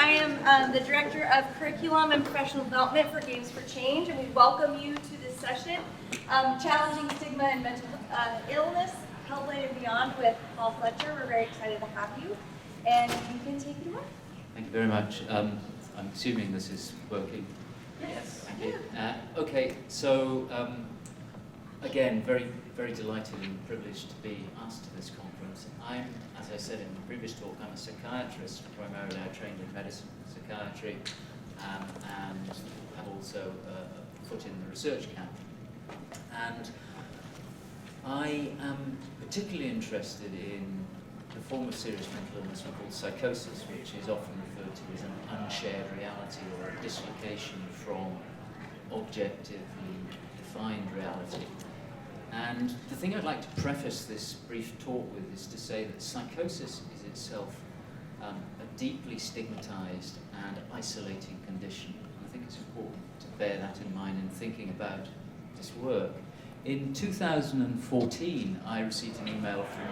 I am the Director of Curriculum and Professional Development for Games for Change, and we welcome you to this session, Challenging Stigma and Mental Illness, Hellblade and Beyond with Paul Fletcher. We're very excited to have you, and you can take it away. Thank you very much. I'm assuming this is working. Yes. Thank you. Okay, so again, very delighted and privileged to be asked to this conference. I'm, as I said in the previous talk, I'm a psychiatrist. Primarily I trained in medicine and psychiatry, and have also a foot in the research camp. And I am particularly interested in the form of serious mental illness we call psychosis, which is often referred to as an unshared reality or a dislocation from objectively defined reality. And the thing I'd like to preface this brief talk with is to say that psychosis is itself a deeply stigmatized and isolating condition. I think it's important to bear that in mind in thinking about this work. In 2014, I received an email from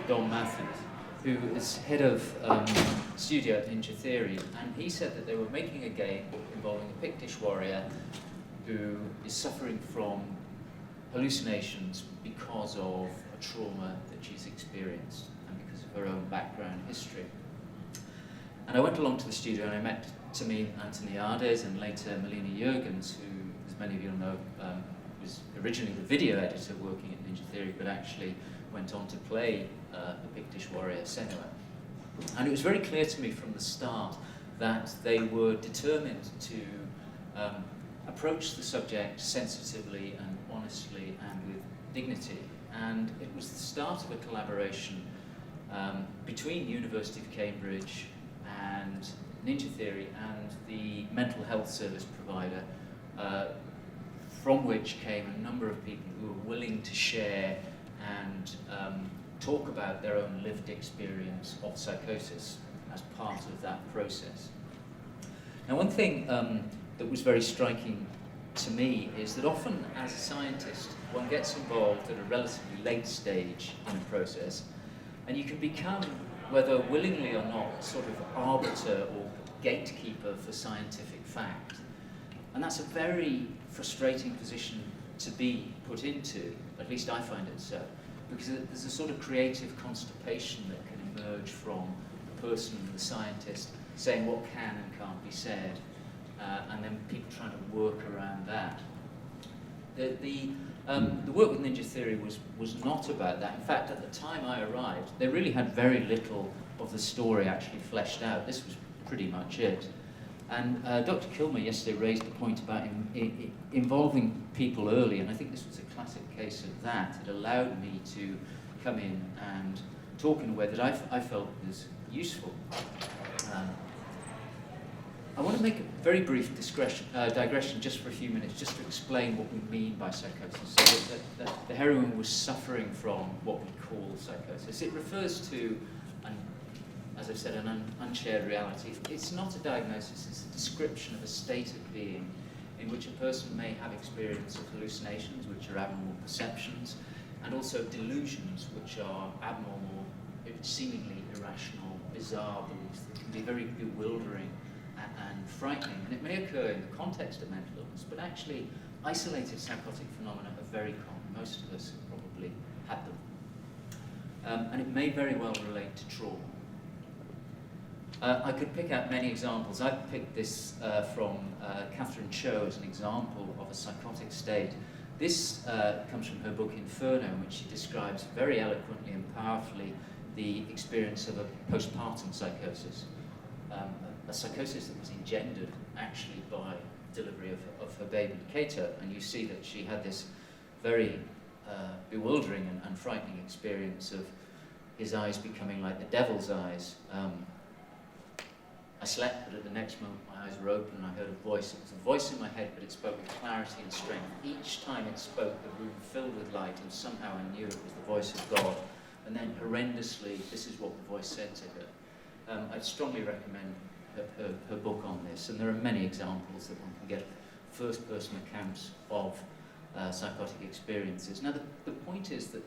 Don Matthews, who is head of studio at Ninja Theory, and he said that they were making a game involving a Pictish warrior who is suffering from hallucinations because of a trauma that she's experienced and because of her own background history. And I went along to the studio and I met, to me, Anthony Ades and later Melina Jurgens, who, as many of you know, was originally the video editor working at Ninja Theory, but actually went on to play the Pictish warrior Senua. And it was very clear to me from the start that they were determined to approach the subject sensitively and honestly and with dignity. And it was the start of a collaboration between University of Cambridge and Ninja Theory and the mental health service provider, from which came a number of people who were willing to share and talk about their own lived experience of psychosis as part of that process. Now, one thing that was very striking to me is that often as a scientist one gets involved at a relatively late stage in a process, and you can become, whether willingly or not, sort of arbiter or gatekeeper for scientific fact. And that's a very frustrating position to be put into, at least I find it so, because there's a sort of creative constipation that can emerge from the person, the scientist, saying what can and can't be said, and then people trying to work around that. The work with Ninja Theory was not about that. In fact, at the time I arrived, they really had very little of the story actually fleshed out. This was pretty much it. And Dr. Kilmer yesterday raised the point about involving people early, and I think this was a classic case of that. It allowed me to come in and talk in a way that I felt was useful. I want to make a very brief digression just for a few minutes, just to explain what we mean by psychosis. So that the heroine was suffering from what we call psychosis. It refers to, as I've said, an unshared reality. It's not a diagnosis, it's a description of a state of being in which a person may have experience of hallucinations, which are abnormal perceptions, and also delusions, which are abnormal, seemingly irrational, bizarre beliefs that can be very bewildering and frightening. And it may occur in the context of mental illness, but actually isolated psychotic phenomena are very common. Most of us have probably had them. And it may very well relate to trauma. I could pick out many examples. I've picked this from Catherine Cho as an example of a psychotic state. This comes from her book Inferno, in which she describes very eloquently and powerfully the experience of a postpartum psychosis. A psychosis that was engendered actually by delivery of her baby Kato, and you see that she had this very bewildering and frightening experience of his eyes becoming like the devil's eyes. I slept, but at the next moment my eyes were open and I heard a voice. It was a voice in my head, but it spoke with clarity and strength. Each time it spoke, the room filled with light, and somehow I knew it was the voice of God. And then horrendously, this is what the voice said to her. I'd strongly recommend her book on this, and there are many examples that one can get first-person accounts of psychotic experiences. Now, the point is that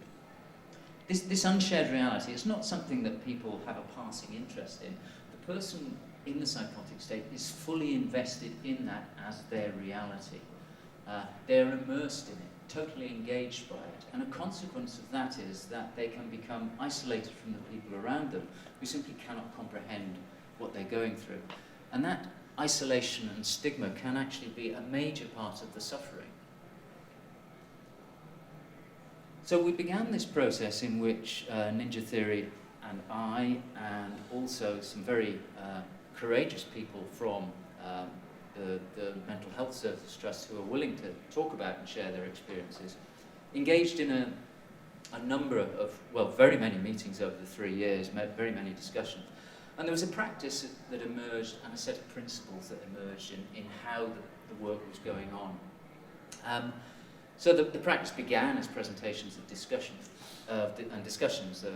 this unshared reality is not something that people have a passing interest in. The person in the psychotic state is fully invested in that as their reality. They're immersed in it, totally engaged by it, and a consequence of that is that they can become isolated from the people around them who simply cannot comprehend what they're going through. And that isolation and stigma can actually be a major part of the suffering. So we began this process in which Ninja Theory and I, and also some very courageous people from the Mental Health Services Trust who are willing to talk about and share their experiences, engaged in a number of, well, very many meetings over the 3 years, very many discussions. And there was a practice that emerged and a set of principles that emerged in how the work was going on. So the practice began as presentations of discussions, the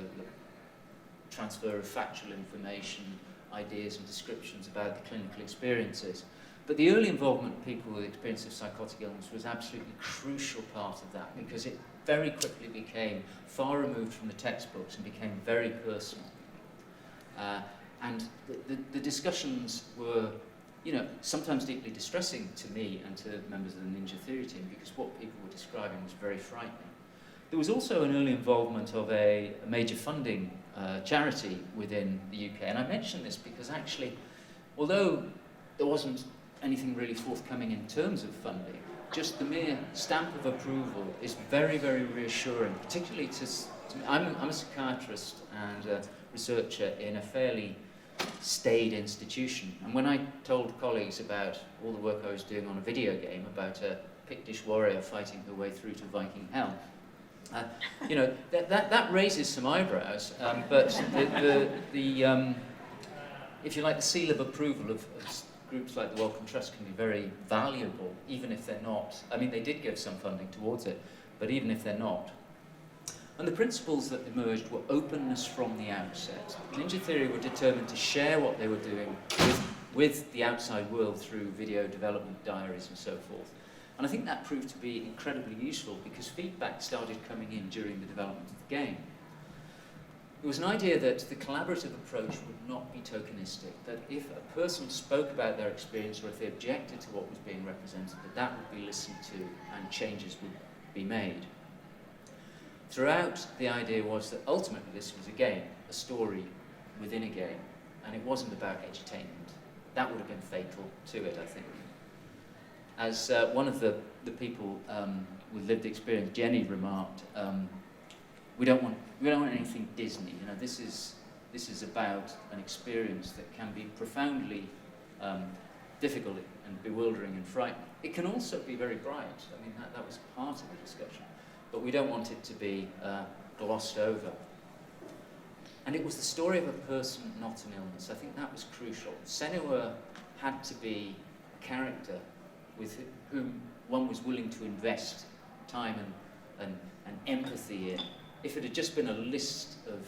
transfer of factual information, ideas and descriptions about the clinical experiences. But the early involvement of people with experience of psychotic illness was absolutely a crucial part of that, because it very quickly became far removed from the textbooks and became very personal. And the discussions were, sometimes deeply distressing to me and to members of the Ninja Theory team, because what people were describing was very frightening. There was also an early involvement of a major funding charity within the UK, and I mention this because actually, although there wasn't anything really forthcoming in terms of funding, just the mere stamp of approval is very, very reassuring, particularly to me. I'm a psychiatrist and a researcher in a fairly staid institution, and when I told colleagues about all the work I was doing on a video game about a Pictish warrior fighting her way through to Viking hell, that raises some eyebrows, but if you like, the seal of approval of groups like the Wellcome Trust can be very valuable, even if they're not. I mean, they did give some funding towards it, but even if they're not. And the principles that emerged were openness from the outset. Ninja Theory were determined to share what they were doing with the outside world through video development diaries and so forth. And I think that proved to be incredibly useful, because feedback started coming in during the development of the game. There was an idea that the collaborative approach would not be tokenistic, that if a person spoke about their experience or if they objected to what was being represented, that would be listened to and changes would be made. Throughout, the idea was that ultimately this was a game, a story within a game, and it wasn't about edutainment. That would have been fatal to it, I think. As one of the people with lived experience, Jenny, remarked, we don't want anything Disney. This is about an experience that can be profoundly difficult and bewildering and frightening. It can also be very bright. I mean, that was part of the discussion, but we don't want it to be glossed over. And it was the story of a person, not an illness. I think that was crucial. Senua had to be a character with whom one was willing to invest time and empathy in. If it had just been a list of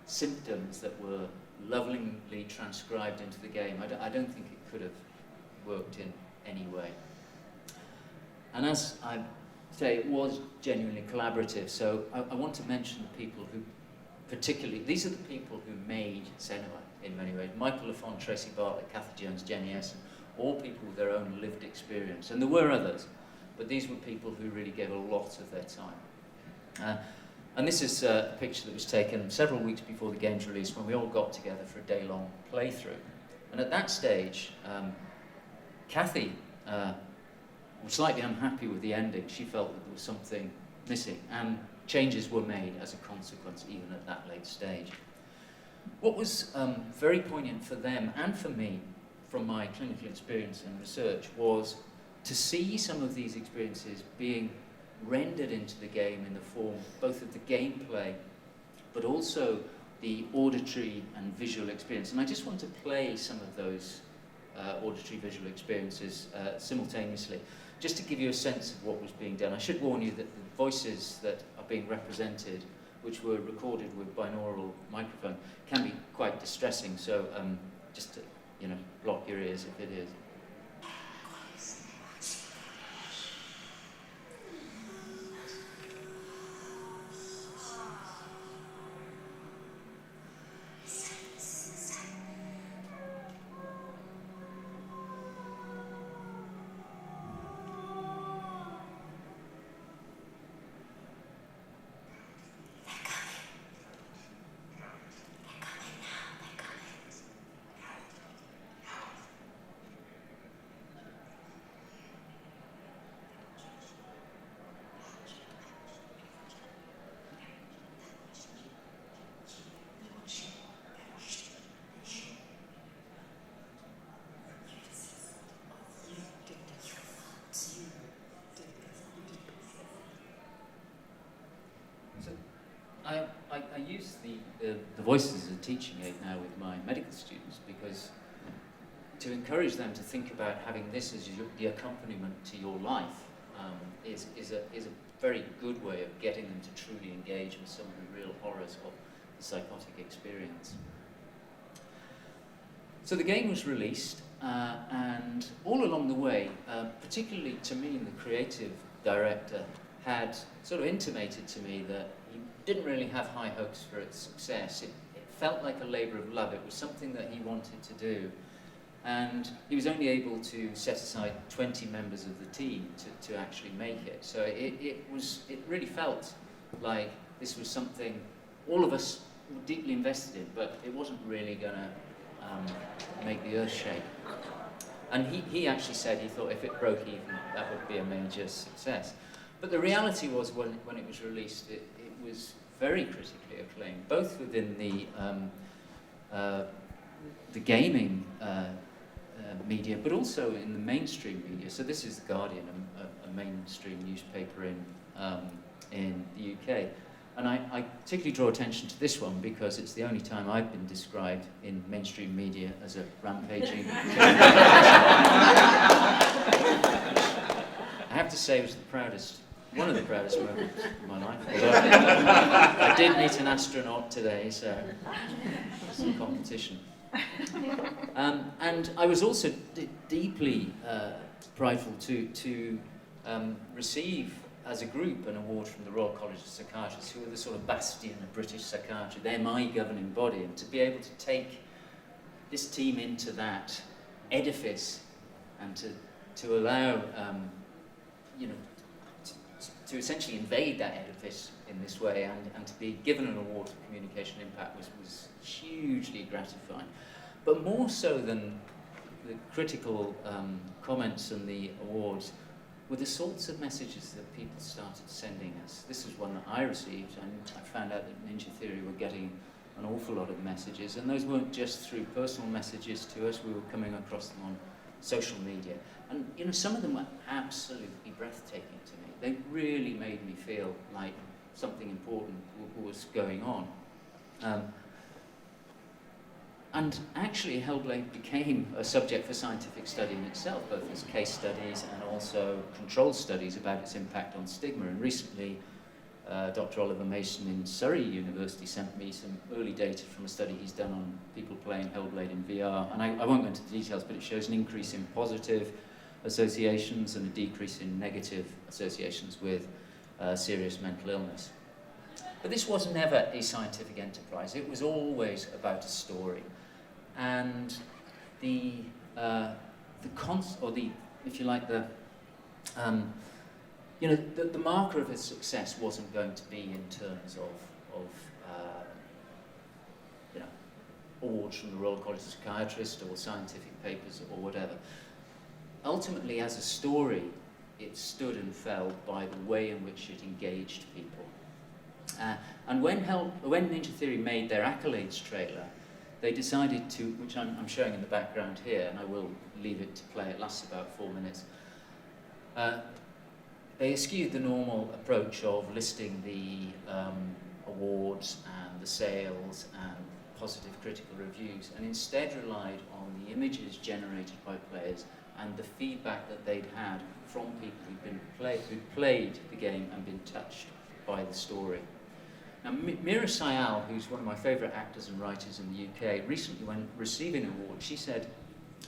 symptoms that were lovingly transcribed into the game, I don't think it could have worked in any way. And as I say, it was genuinely collaborative, so I want to mention the people who particularly, these are the people who made Senua in many ways. Michael Lafont, Tracy Bartlett, Kathy Jones, Jenny Essen, all people with their own lived experience. And there were others, but these were people who really gave a lot of their time. And this is a picture that was taken several weeks before the game's release, when we all got together for a day-long playthrough. And at that stage, Kathy was slightly unhappy with the ending. She felt that there was something missing, and changes were made as a consequence, even at that late stage. What was very poignant for them and for me, from my clinical experience and research, was to see some of these experiences being rendered into the game in the form both of the gameplay, but also the auditory and visual experience. And I just want to play some of those auditory visual experiences simultaneously, just to give you a sense of what was being done. I should warn you that the voices that are being represented, which were recorded with binaural microphone, can be quite distressing, so just to block your ears if it is. I use the voices as a teaching aid now with my medical students, because to encourage them to think about having this as the accompaniment to your life is a very good way of getting them to truly engage with some of the real horrors of the psychotic experience. So the game was released, and all along the way, particularly to me, the creative director had sort of intimated to me that he didn't really have high hopes for its success. It felt like a labour of love. It was something that he wanted to do. And he was only able to set aside 20 members of the team to actually make it. So it really felt like this was something all of us were deeply invested in, but it wasn't really going to make the earth shake. And he actually said he thought if it broke even, that would be a major success. But the reality was, when it was released, it was very critically acclaimed, both within the gaming media, but also in the mainstream media. So this is The Guardian, a mainstream newspaper in the UK. And I particularly draw attention to this one because it's the only time I've been described in mainstream media as a rampaging. I have to say it was one of the proudest moments of my life. Although I did meet an astronaut today, so there's some competition. And I was also deeply prideful to receive, as a group, an award from the Royal College of Psychiatrists, who are the sort of bastion of British psychiatry. They're my governing body, and to be able to take this team into that edifice and to allow, to essentially invade that edifice in this way and to be given an award for communication impact was hugely gratifying. But more so than the critical comments and the awards were the sorts of messages that people started sending us. This is one that I received, and I found out that Ninja Theory were getting an awful lot of messages, and those weren't just through personal messages to us, we were coming across them on social media. And some of them were absolutely breathtaking to me. They really made me feel like something important was going on. And actually, Hellblade became a subject for scientific study in itself, both as case studies and also control studies about its impact on stigma. And recently, Dr. Oliver Mason in Surrey University sent me some early data from a study he's done on people playing Hellblade in VR. And I won't go into the details, but it shows an increase in positive associations and a decrease in negative associations with serious mental illness. But this was never a scientific enterprise. It was always about a story. And the marker of its success wasn't going to be in terms of awards from the Royal College of Psychiatrists or scientific papers or whatever. Ultimately, as a story, it stood and fell by the way in which it engaged people. And when Ninja Theory made their accolades trailer, they decided to, which I'm showing in the background here, and I will leave it to play, it lasts about 4 minutes. They eschewed the normal approach of listing the awards and the sales and positive critical reviews, and instead relied on the images generated by players and the feedback that they'd had from people who'd played the game and been touched by the story. Now, Mira Sayal, who's one of my favourite actors and writers in the UK, recently, when receiving an award, she said,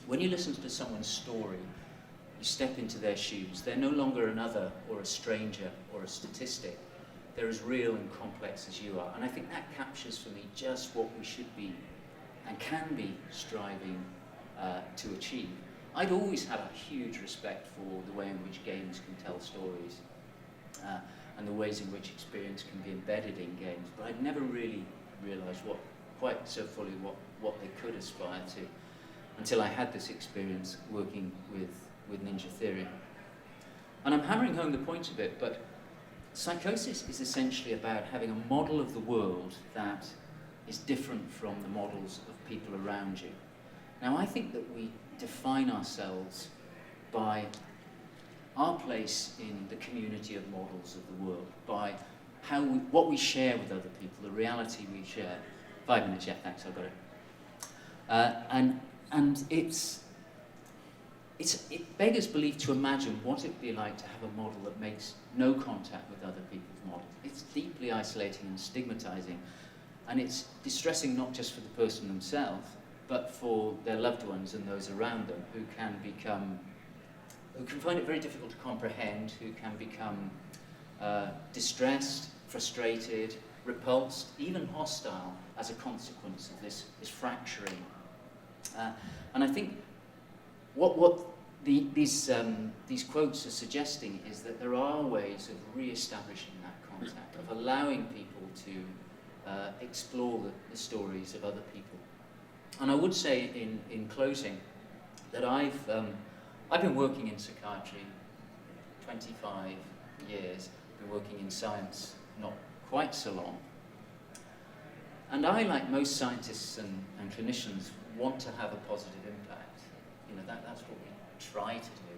when you listen to someone's story, you step into their shoes. They're no longer another or a stranger or a statistic. They're as real and complex as you are. And I think that captures for me just what we should be and can be striving to achieve. I'd always had a huge respect for the way in which games can tell stories. And the ways in which experience can be embedded in games, but I'd never really realised quite so fully what they could aspire to until I had this experience working with Ninja Theory. And I'm hammering home the point a bit, but psychosis is essentially about having a model of the world that is different from the models of people around you. Now, I think that we define ourselves by our place in the community of models of the world, by what we share with other people, the reality we share. 5 minutes, yeah, thanks, I've got it. And it beggars belief to imagine what it'd be like to have a model that makes no contact with other people's models. It's deeply isolating and stigmatizing, and it's distressing not just for the person themselves, but for their loved ones and those around them who can find it very difficult to comprehend, who can become distressed, frustrated, repulsed, even hostile as a consequence of this fracturing. And I think what these quotes are suggesting is that there are ways of re-establishing that contact, of allowing people to explore the stories of other people. And I would say in closing that I've been working in psychiatry 25 years, been working in science not quite so long. And I, like most scientists and clinicians, want to have a positive impact. You know, that's what we try to do.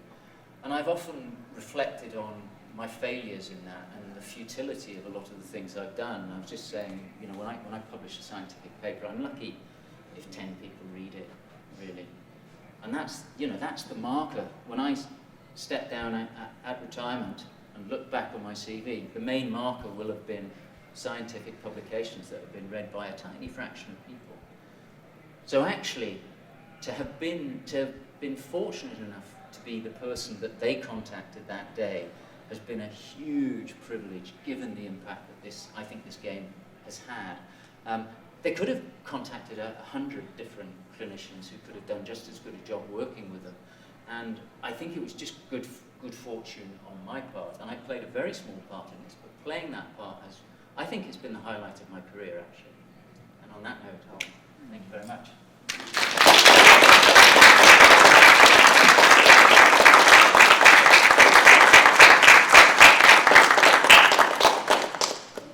And I've often reflected on my failures in that and the futility of a lot of the things I've done. I was just saying, you know, when I publish a scientific paper, I'm lucky if 10 people read it, really. And that's the marker. When I step down at retirement and look back on my CV, the main marker will have been scientific publications that have been read by a tiny fraction of people. So actually, to have been fortunate enough to be the person that they contacted that day has been a huge privilege, given the impact that I think this game has had. They could have contacted 100 different clinicians who could have done just as good a job working with them. And I think it was just good fortune on my part. And I played a very small part in this, but playing that part I think it's been the highlight of my career, actually. And on that note, I'll thank you very much. Thank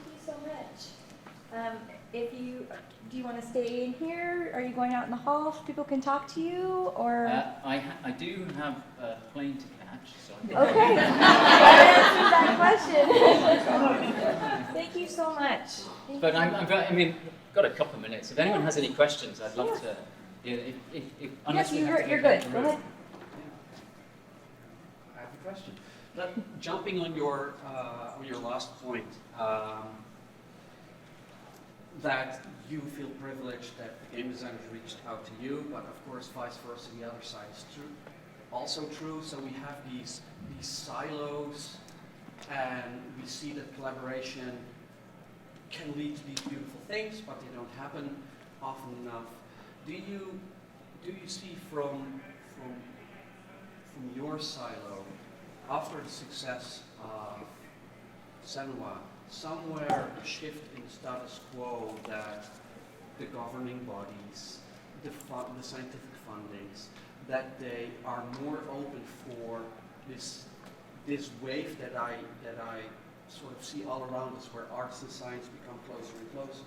you so much. Do you want to stay in here? Are you going out in the hall so people can talk to you, or? I do have a plane to catch, so. Okay. That answers that question. Thank you so much. But I've got a couple of minutes. If anyone has any questions, I'd love to. Unless you're good. Go ahead. I have a question. Jumping on your last point, that you feel privileged that the game designers reached out to you, but of course vice versa, the other side is also true. So we have these silos, and we see that collaboration can lead to these beautiful things, but they don't happen often enough. Do you see from your silo, after the success of Senwa, somewhere a shift in status quo that the governing bodies, the scientific fundings, that they are more open for this wave that I sort of see all around us, where arts and science become closer and closer?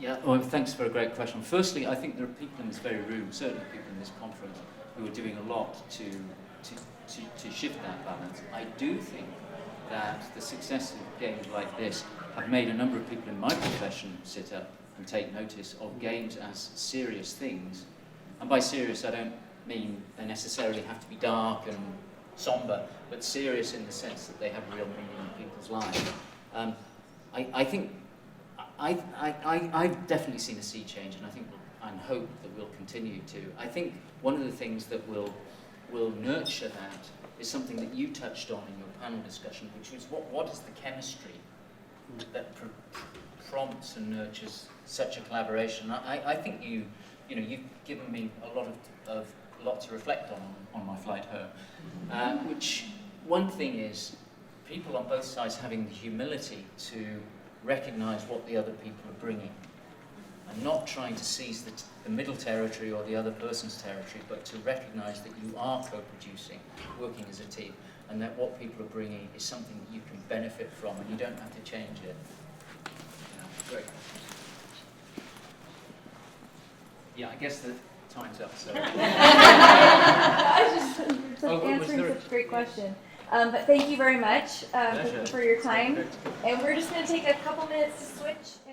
Yeah, well, thanks for a great question. Firstly, I think there are people in this very room, certainly people in this conference, who are doing a lot to shift that balance. I do think that the success of games like this have made a number of people in my profession sit up and take notice of games as serious things. And by serious, I don't mean they necessarily have to be dark and somber, but serious in the sense that they have real meaning in people's lives. I think I've definitely seen a sea change, and I think and hope that we'll continue to. I think one of the things that will nurture that is something that you touched on in your panel discussion, which was what is the chemistry that prompts and nurtures such a collaboration. I think you've given me a lot to reflect on my flight home. Which one thing is people on both sides having the humility to recognise what the other people are bringing, and not trying to seize the middle territory or the other person's territory, but to recognise that you are co-producing, working as a team, and that what people are bringing is something that you can benefit from, and you don't have to change it. Great. Yeah, I guess the time's up. So. I was just answering such a great question. But thank you very much Pleasure. for your time. Great. And we're just going to take a couple minutes to switch.